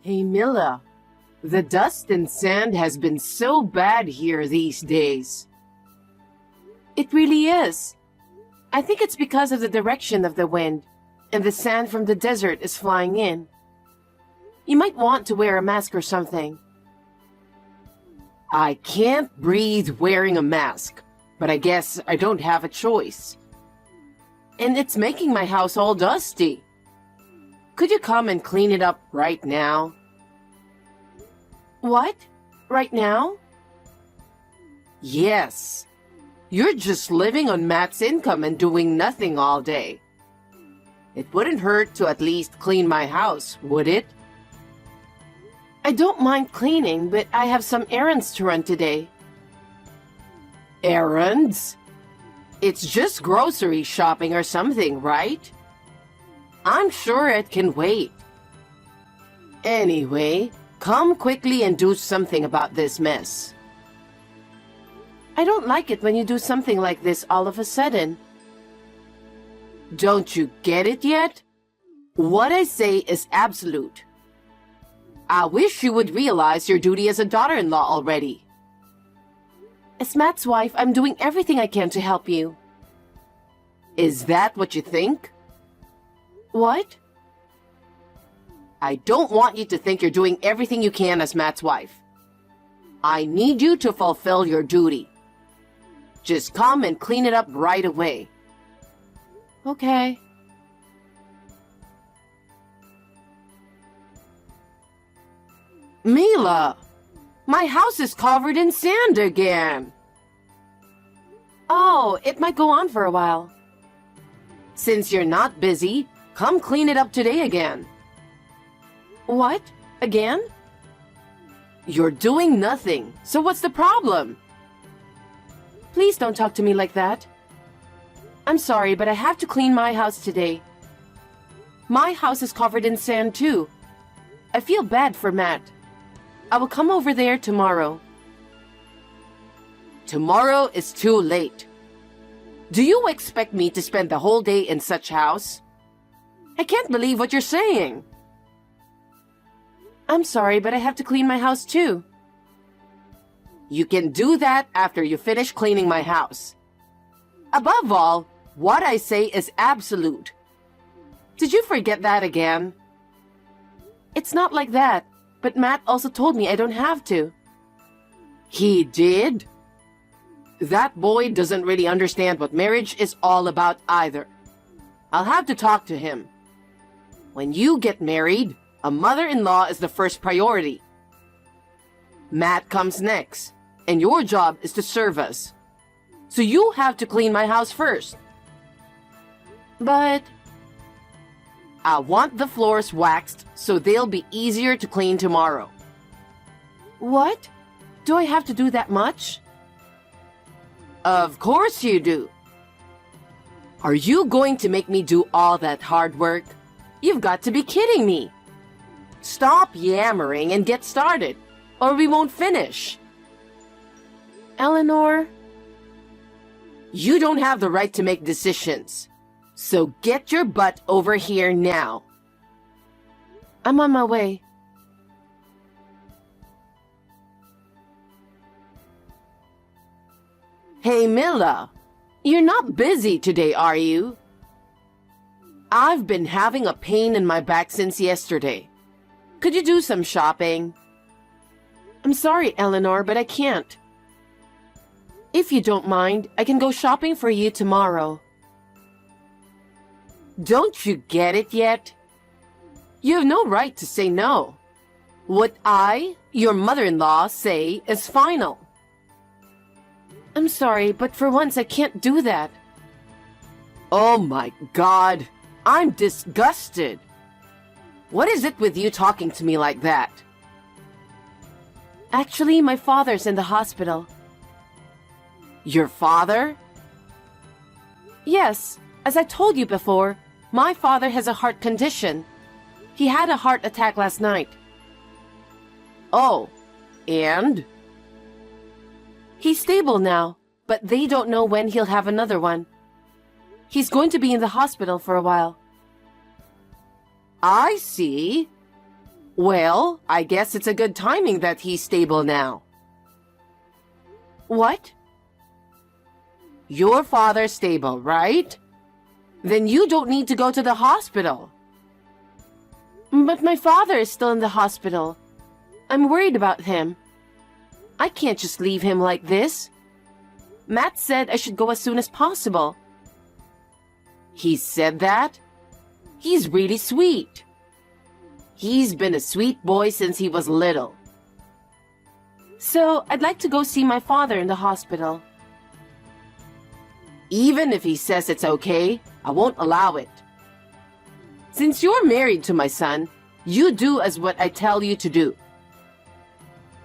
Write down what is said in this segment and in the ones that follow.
Hey Mila, the dust and sand has been so bad here these days. It really is. I think it's because of the direction of the wind, and the sand from the desert is flying in. You might want to wear a mask or something. I can't breathe wearing a mask, but I guess I don't have a choice. And it's making my house all dusty. Could you come and clean it up right now? What? Right now? Yes. You're just living on Matt's income and doing nothing all day. It wouldn't hurt to at least clean my house, would it? I don't mind cleaning, but I have some errands to run today. Errands? It's just grocery shopping or something, right? I'm sure it can wait. Anyway, come quickly and do something about this mess. I don't like it when you do something like this all of a sudden. Don't you get it yet? What I say is absolute. I wish you would realize your duty as a daughter-in-law already. As Matt's wife, I'm doing everything I can to help you. Is that what you think? What? I don't want you to think you're doing everything you can as Matt's wife. I need you to fulfill your duty. Just come and clean it up right away. Okay. Mila, my house is covered in sand again. Oh, it might go on for a while. Since you're not busy, come clean it up today again. What? Again? You're doing nothing, so what's the problem? Please don't talk to me like that. I'm sorry, but I have to clean my house today. My house is covered in sand too. I feel bad for Matt. I will come over there tomorrow. Tomorrow is too late. Do you expect me to spend the whole day in such house? I can't believe what you're saying. I'm sorry, but I have to clean my house too. You can do that after you finish cleaning my house. Above all, what I say is absolute. Did you forget that again? It's not like that, but Matt also told me I don't have to. He did? That boy doesn't really understand what marriage is all about either. I'll have to talk to him. When you get married, a mother-in-law is the first priority. Matt comes next, and your job is to serve us. So you have to clean my house first. But I want the floors waxed so they'll be easier to clean tomorrow. What? Do I have to do that much? Of course you do. Are you going to make me do all that hard work? You've got to be kidding me. Stop yammering and get started, or we won't finish. Eleanor, you don't have the right to make decisions. So get your butt over here now. I'm on my way. Hey Mila, you're not busy today, are you? I've been having a pain in my back since yesterday. Could you do some shopping? I'm sorry, Eleanor, but I can't. If you don't mind, I can go shopping for you tomorrow. Don't you get it yet? You have no right to say no. What I, your mother-in-law, say is final. I'm sorry, but for once I can't do that. Oh my God, I'm disgusted. What is it with you talking to me like that? Actually, my father's in the hospital. Your father? Yes, as I told you before, my father has a heart condition. He had a heart attack last night. Oh, and? He's stable now, but they don't know when he'll have another one. He's going to be in the hospital for a while. I see. Well, I guess it's a good timing that he's stable now. What? Your father's stable, right? Then you don't need to go to the hospital. But my father is still in the hospital. I'm worried about him. I can't just leave him like this. Matt said I should go as soon as possible. He said that? He's really sweet. He's been a sweet boy since he was little. So, I'd like to go see my father in the hospital. Even if he says it's okay, I won't allow it. Since you're married to my son, you do as what I tell you to do.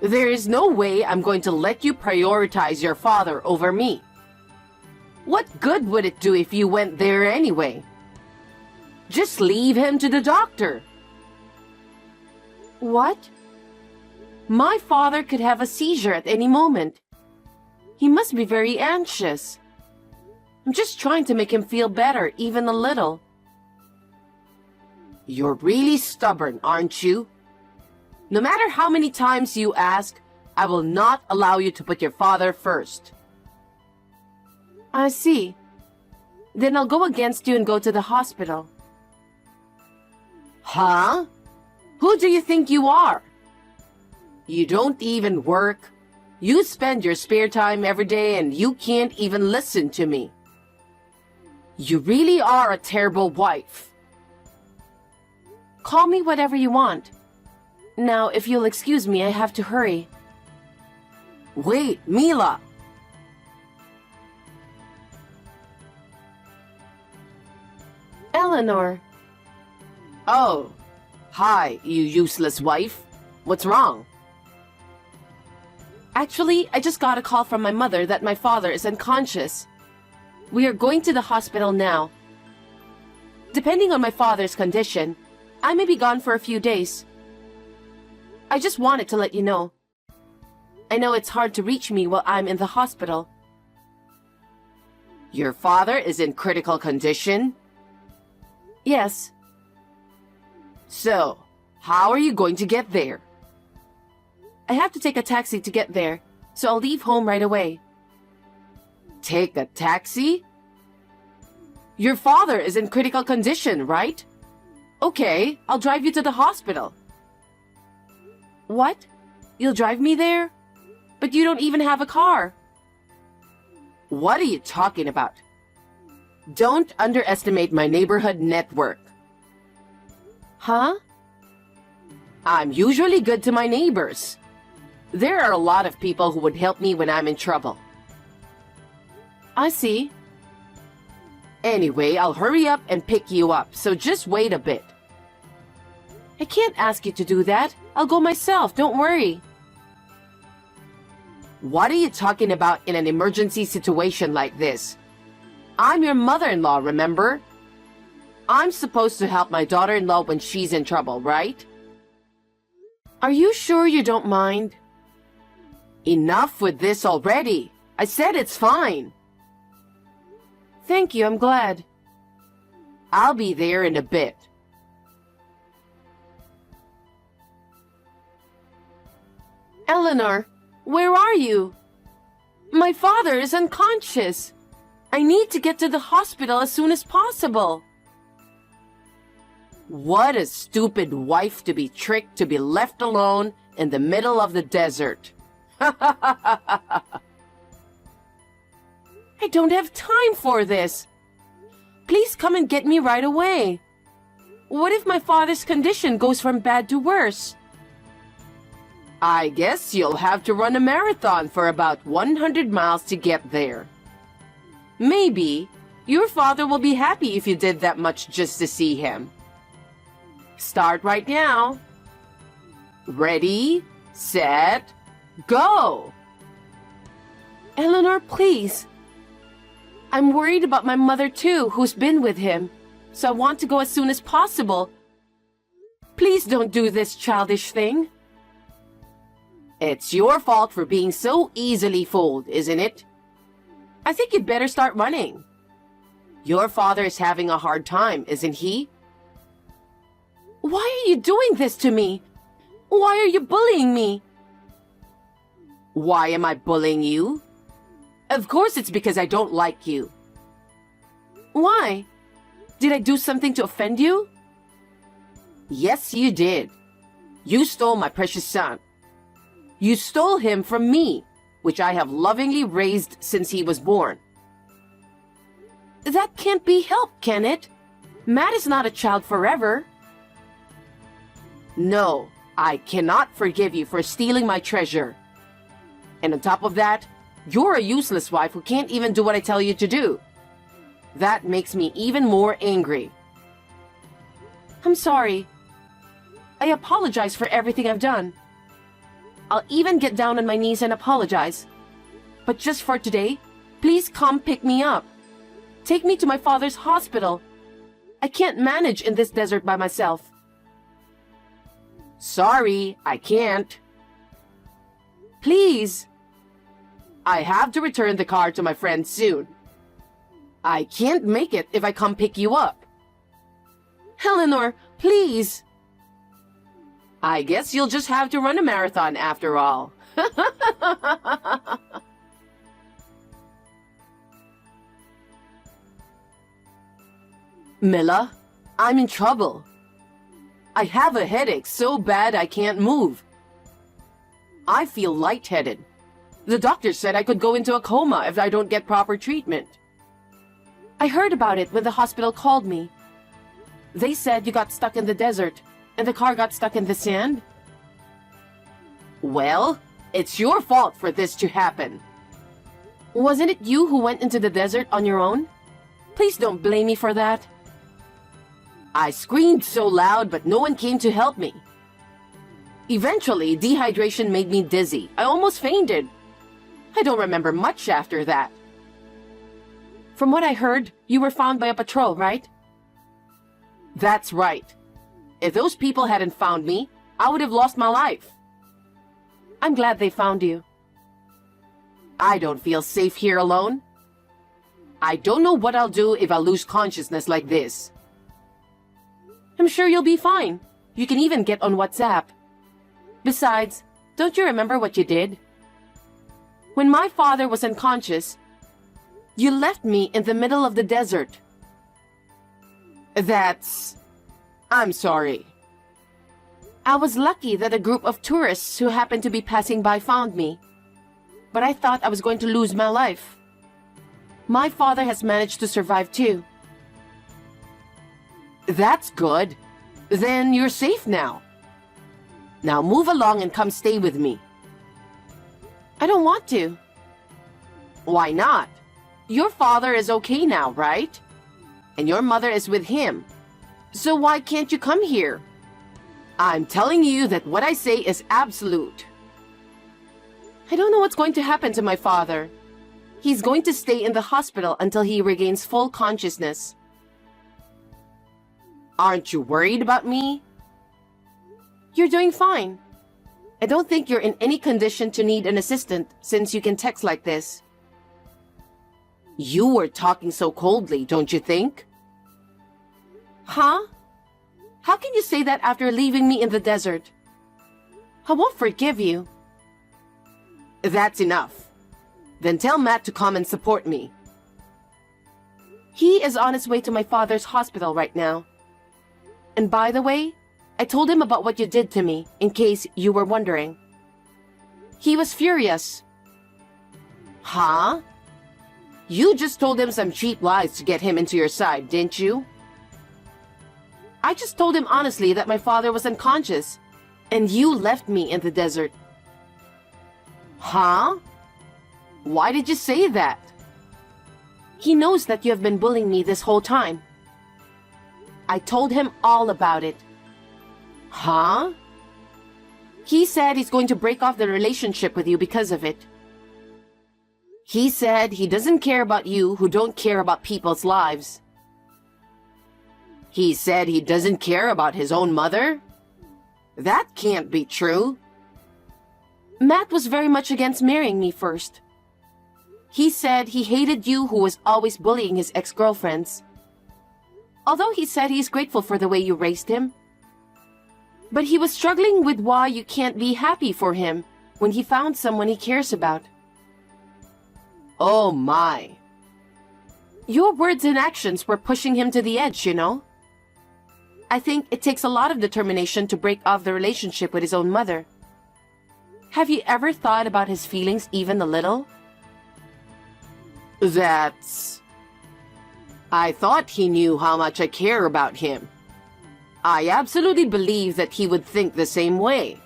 There is no way I'm going to let you prioritize your father over me. What good would it do if you went there anyway? Just leave him to the doctor. What? My father could have a seizure at any moment. He must be very anxious. I'm just trying to make him feel better, even a little. You're really stubborn, aren't you? No matter how many times you ask, I will not allow you to put your father first. I see. Then I'll go against you and go to the hospital. Huh? Who do you think you are? You don't even work. You spend your spare time every day and you can't even listen to me. You really are a terrible wife. Call me whatever you want. Now, if you'll excuse me, I have to hurry. Wait, Mila! Eleanor. Oh, hi, you useless wife. What's wrong? Actually, I just got a call from my mother that my father is unconscious. We are going to the hospital now. Depending on my father's condition, I may be gone for a few days. I just wanted to let you know. I know it's hard to reach me while I'm in the hospital. Your father is in critical condition? Yes. So, how are you going to get there? I have to take a taxi to get there, so I'll leave home right away. Take a taxi? Your father is in critical condition, right? Okay, I'll drive you to the hospital. What? You'll drive me there? But you don't even have a car. What are you talking about? Don't underestimate my neighborhood network. Huh? I'm usually good to my neighbors. There are a lot of people who would help me when I'm in trouble. I see. Anyway, I'll hurry up and pick you up, so just wait a bit. I can't ask you to do that. I'll go myself, don't worry. What are you talking about in an emergency situation like this? I'm your mother-in-law, remember? I'm supposed to help my daughter-in-law when she's in trouble, right? Are you sure you don't mind? Enough with this already. I said it's fine. Thank you, I'm glad. I'll be there in a bit. Eleanor, where are you? My father is unconscious. I need to get to the hospital as soon as possible. What a stupid wife to be tricked to be left alone in the middle of the desert. I don't have time for this. Please come and get me right away. What if my father's condition goes from bad to worse? I guess you'll have to run a marathon for about 100 miles to get there. Maybe your father will be happy if you did that much just to see him. Start right now. Ready, set, go! Eleanor, please. I'm worried about my mother too, who's been with him, so I want to go as soon as possible. Please don't do this childish thing. It's your fault for being so easily fooled, isn't it? I think you'd better start running. Your father is having a hard time, isn't he? Why are you doing this to me? Why are you bullying me? Why am I bullying you? Of course it's because I don't like you. Why? Did I do something to offend you? Yes, you did. You stole my precious son. You stole him from me, which I have lovingly raised since he was born. That can't be helped, can it? Matt is not a child forever. No, I cannot forgive you for stealing my treasure. And on top of that, you're a useless wife who can't even do what I tell you to do. That makes me even more angry. I'm sorry. I apologize for everything I've done. I'll even get down on my knees and apologize. But just for today, please come pick me up. Take me to my father's hospital. I can't manage in this desert by myself. Sorry, I can't. Please. I have to return the car to my friend soon. I can't make it if I come pick you up. Eleanor, please. I guess you'll just have to run a marathon after all. Mila, I'm in trouble. I have a headache so bad I can't move. I feel lightheaded. The doctor said I could go into a coma if I don't get proper treatment. I heard about it when the hospital called me. They said you got stuck in the desert and the car got stuck in the sand. Well, it's your fault for this to happen. Wasn't it you who went into the desert on your own? Please don't blame me for that. I screamed so loud, but no one came to help me. Eventually, dehydration made me dizzy. I almost fainted. I don't remember much after that. From what I heard, you were found by a patrol, right? That's right. If those people hadn't found me, I would have lost my life. I'm glad they found you. I don't feel safe here alone. I don't know what I'll do if I lose consciousness like this. I'm sure you'll be fine. You can even get on WhatsApp. Besides, don't you remember what you did? When my father was unconscious, you left me in the middle of the desert. I'm sorry. I was lucky that a group of tourists who happened to be passing by found me. But I thought I was going to lose my life. My father has managed to survive too. That's good. Then you're safe now. Now move along and come stay with me. I don't want to. Why not? Your father is okay now, right? And your mother is with him. So why can't you come here? I'm telling you that what I say is absolute. I don't know what's going to happen to my father. He's going to stay in the hospital until he regains full consciousness. Aren't you worried about me? You're doing fine. I don't think you're in any condition to need an assistant since you can text like this. You were talking so coldly, don't you think? Huh? How can you say that after leaving me in the desert? I won't forgive you. That's enough. Then tell Matt to come and support me. He is on his way to my father's hospital right now. And by the way, I told him about what you did to me, in case you were wondering. He was furious. Huh? You just told him some cheap lies to get him into your side, didn't you? I just told him honestly that my father was unconscious, and you left me in the desert. Huh? Why did you say that? He knows that you have been bullying me this whole time. I told him all about it. Huh? He said he's going to break off the relationship with you because of it. He said he doesn't care about you who don't care about people's lives. He said he doesn't care about his own mother? That can't be true. Matt was very much against marrying me first. He said he hated you who was always bullying his ex-girlfriends. Although he said he's grateful for the way you raised him. But he was struggling with why you can't be happy for him when he found someone he cares about. Oh my. Your words and actions were pushing him to the edge, you know? I think it takes a lot of determination to break off the relationship with his own mother. Have you ever thought about his feelings even a little? I thought he knew how much I care about him. I absolutely believe that he would think the same way.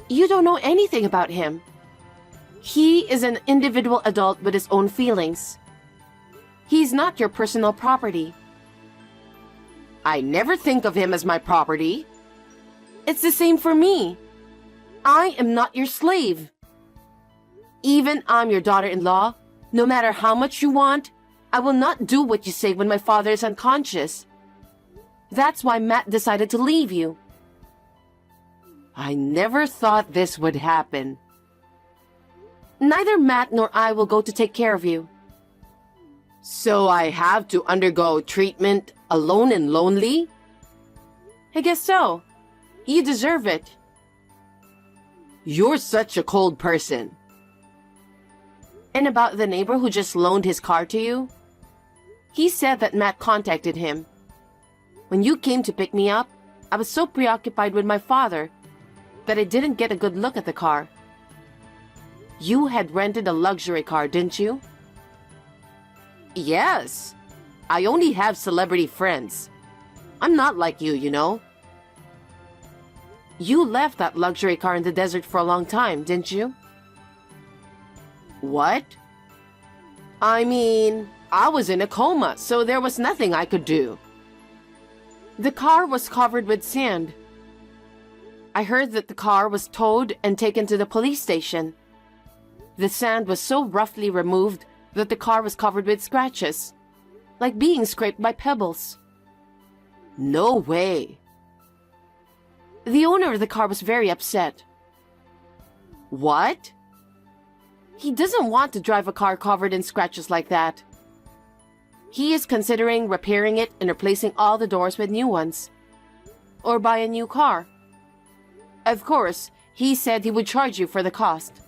You don't know anything about him. He is an individual adult with his own feelings. He's not your personal property. I never think of him as my property. It's the same for me. I am not your slave. Even I'm your daughter-in-law. No matter how much you want, I will not do what you say when my father is unconscious. That's why Matt decided to leave you. I never thought this would happen. Neither Matt nor I will go to take care of you. So I have to undergo treatment alone and lonely? I guess so. You deserve it. You're such a cold person. And about the neighbor who just loaned his car to you? He said that Matt contacted him. When you came to pick me up, I was so preoccupied with my father that I didn't get a good look at the car. You had rented a luxury car, didn't you? Yes. I only have celebrity friends. I'm not like you, you know. You left that luxury car in the desert for a long time, didn't you? What? I mean, I was in a coma, so there was nothing I could do. The car was covered with sand. I heard that the car was towed and taken to the police station. The sand was so roughly removed that the car was covered with scratches, like being scraped by pebbles. No way. The owner of the car was very upset. What? He doesn't want to drive a car covered in scratches like that. He is considering repairing it and replacing all the doors with new ones. Or buy a new car. Of course, he said he would charge you for the cost.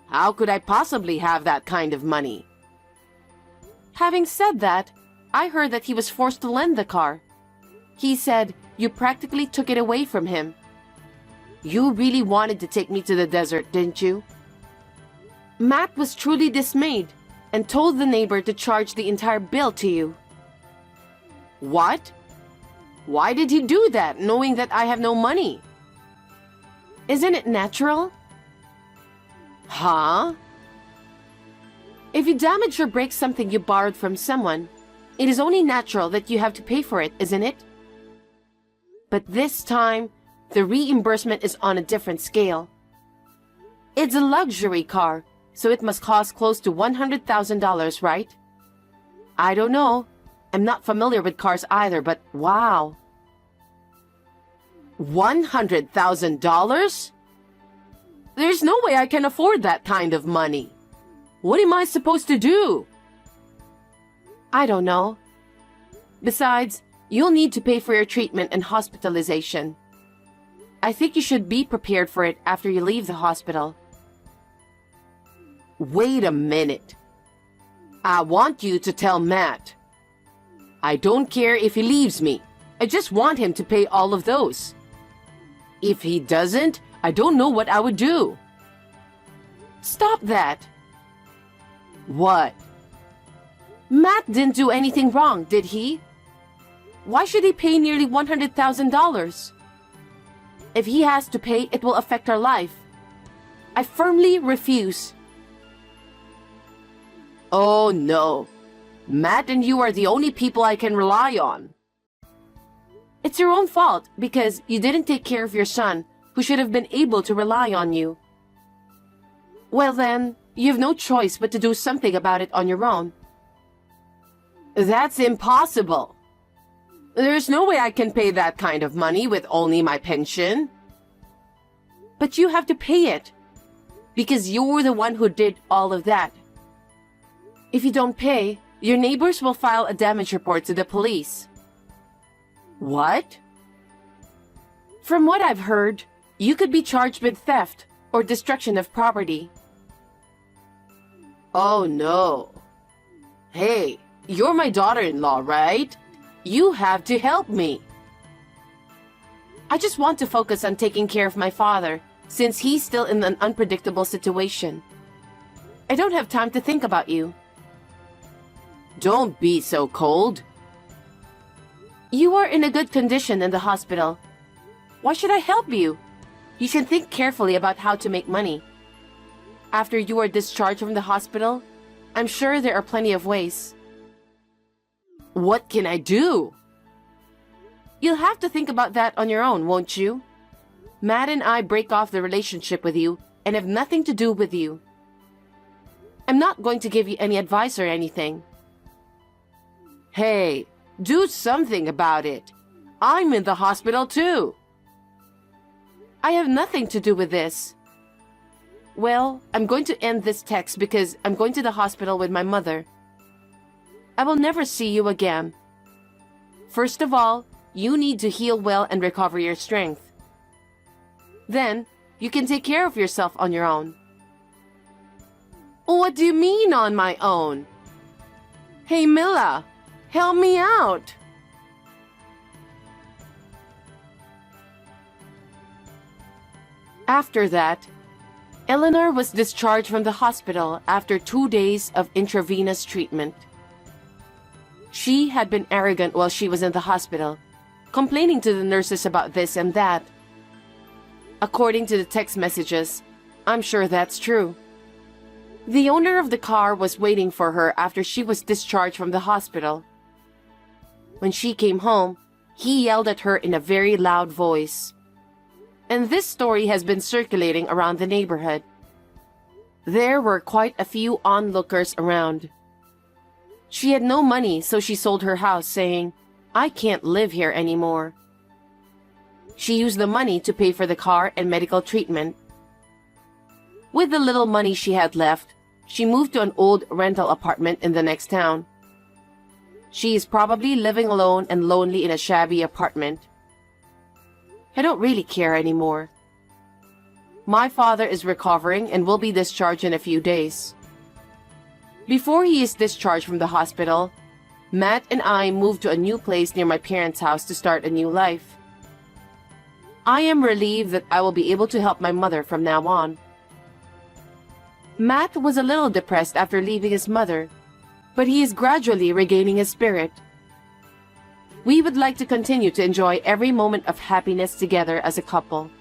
How could I possibly have that kind of money? Having said that, I heard that he was forced to lend the car. He said you practically took it away from him. You really wanted to take me to the desert, didn't you? Matt was truly dismayed and told the neighbor to charge the entire bill to you. What? Why did he do that, knowing that I have no money? Isn't it natural? Huh? If you damage or break something you borrowed from someone, it is only natural that you have to pay for it, isn't it? But this time, the reimbursement is on a different scale. It's a luxury car, so it must cost close to $100,000, right? I don't know. I'm not familiar with cars either, but wow. $100,000? There's no way I can afford that kind of money. What am I supposed to do? I don't know. Besides, you'll need to pay for your treatment and hospitalization. I think you should be prepared for it after you leave the hospital. Wait a minute. I want you to tell Matt. I don't care if he leaves me. I just want him to pay all of those. If he doesn't, I don't know what I would do. Stop that. What? Matt didn't do anything wrong, did he? Why should he pay nearly $100,000? If he has to pay, it will affect our life. I firmly refuse. Oh no. Matt and you are the only people I can rely on. It's your own fault because you didn't take care of your son, who should have been able to rely on you. Well then, you have no choice but to do something about it on your own. That's impossible. There's no way I can pay that kind of money with only my pension. But you have to pay it, because you're the one who did all of that. If you don't pay, your neighbors will file a damage report to the police. What? From what I've heard, you could be charged with theft or destruction of property. Oh no. Hey, you're my daughter-in-law, right? You have to help me. I just want to focus on taking care of my father, since he's still in an unpredictable situation. I don't have time to think about you. Don't be so cold. You are in a good condition in the hospital. Why should I help you? You should think carefully about how to make money. After you are discharged from the hospital, I'm sure there are plenty of ways. What can I do? You'll have to think about that on your own, won't you? Matt and I break off the relationship with you and have nothing to do with you. I'm not going to give you any advice or anything. Hey, do something about it. I'm in the hospital too. I have nothing to do with this. Well, I'm going to end this text because I'm going to the hospital with my mother. I will never see you again. First of all, you need to heal well and recover your strength. Then, you can take care of yourself on your own. What do you mean on my own? Hey, Mila, help me out. After that, Eleanor was discharged from the hospital after 2 days of intravenous treatment. She had been arrogant while she was in the hospital, complaining to the nurses about this and that. According to the text messages, I'm sure that's true. The owner of the car was waiting for her after she was discharged from the hospital. When she came home, he yelled at her in a very loud voice. And this story has been circulating around the neighborhood. There were quite a few onlookers around. She had no money, so she sold her house, saying, "I can't live here anymore." She used the money to pay for the car and medical treatment. With the little money she had left, she moved to an old rental apartment in the next town. She is probably living alone and lonely in a shabby apartment. I don't really care anymore. My father is recovering and will be discharged in a few days. Before he is discharged from the hospital, Matt and I moved to a new place near my parents' house to start a new life. I am relieved that I will be able to help my mother from now on. Matt was a little depressed after leaving his mother, but he is gradually regaining his spirit. We would like to continue to enjoy every moment of happiness together as a couple.